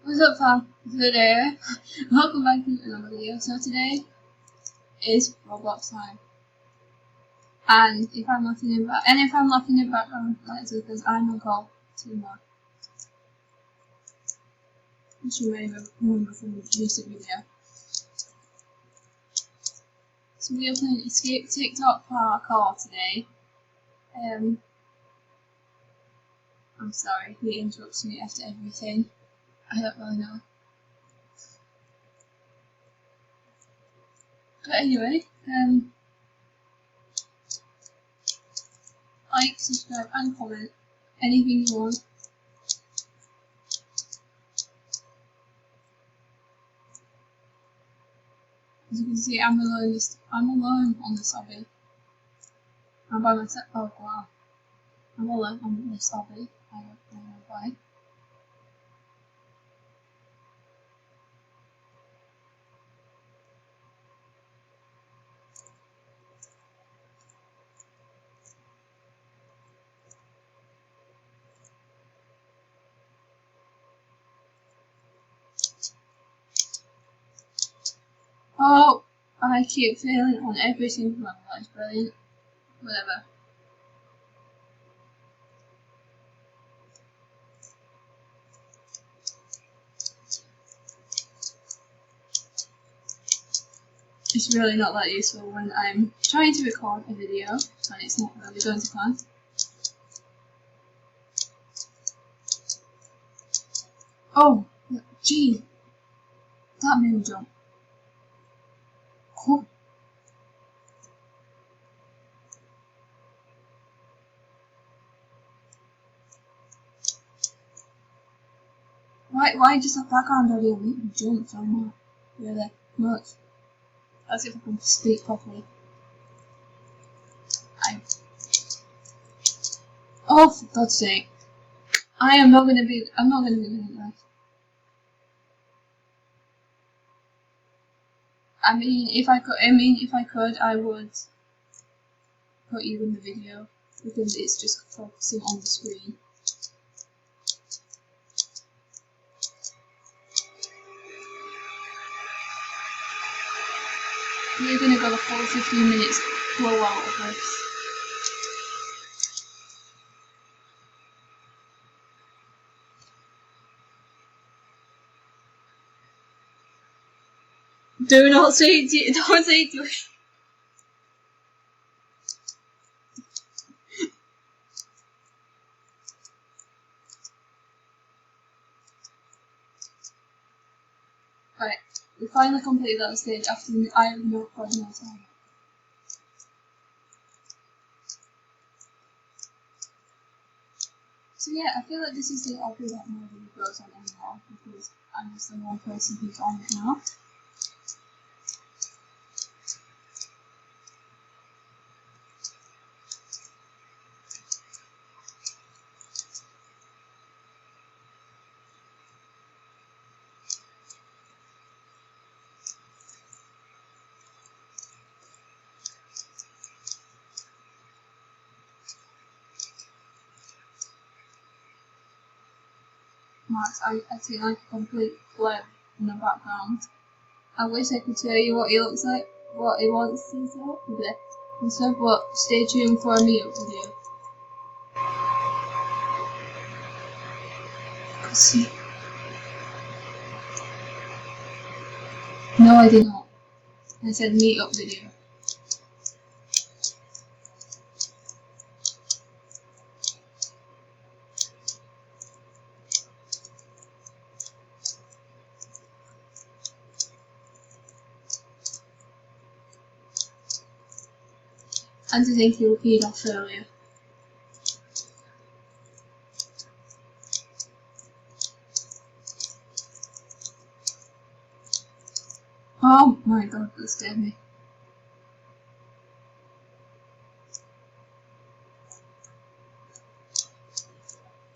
What's up fam? Today, welcome back to another video. So today is Roblox time. And if I'm laughing in the background, that's because I'm on call to more. Which you may remember from the recent video. So we are playing Escape TikTok Parkour today. I'm sorry, he interrupts me after everything. I don't really know. But anyway, like, subscribe and comment anything you want. As you can see, I'm alone on this obby. I'm by myself. Oh wow. I'm alone on this obby. I don't know why. Oh, I keep failing on every single level. That's brilliant. Whatever. It's really not that useful when I'm trying to record a video and it's not really going to plan. Oh, gee, that made me jump. Cool. Why just that background audio make me jump so much? Really much. Let's see if I can speak properly. Oh, for God's sake. I'm not gonna be doing this. I mean, if I could, I would put you in the video because it's just focusing on the screen. We're gonna go the full 15 minutes blowout of this. Don't say it to me. Right, we finally completed that stage after I have no time. So yeah, I feel like this is the obby that nobody goes on anymore because I'm just the one person who's on it now. Max, I see like a complete blur in the background. I wish I could tell you what he looks like, what he wants to say, and stuff, but stay tuned for a meetup video. See. No, I did not. I said meetup video. And to think you peed off earlier. Oh my god, that scared me.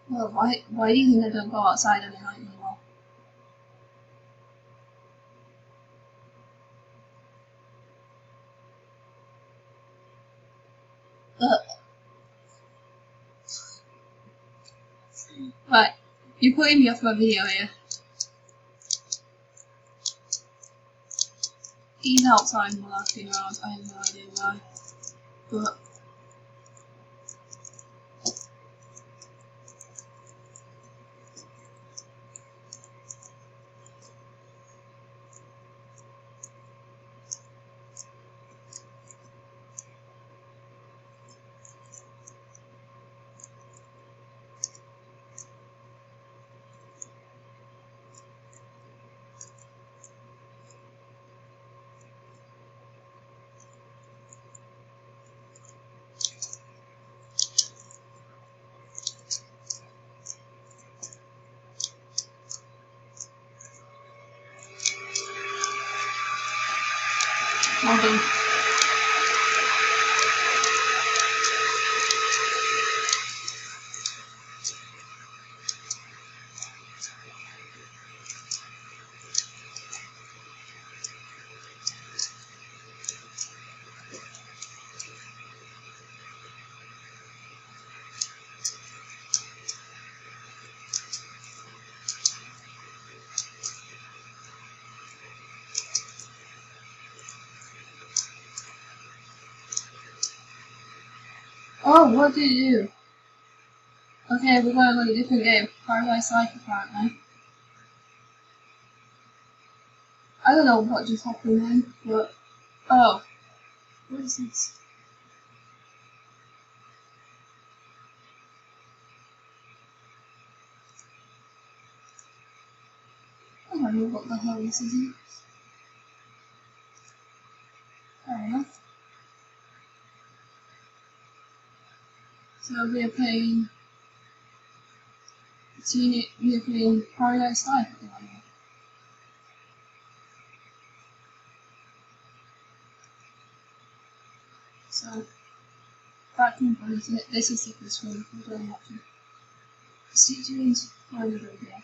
Well, why do you think I don't go outside any night anymore? Right, you're putting me off my video here. He's outside and laughing around, I have no idea why. But well done. Oh, what did you do? Okay, we're going on a different game. Paradise Life, apparently. I don't know what just happened then, but... Oh. What is this? I don't know what the hell this is. Fair enough. So we're playing... We're playing Paradise Life at the moment. So... That concludes it. This is the first one. We're going to see you in another video.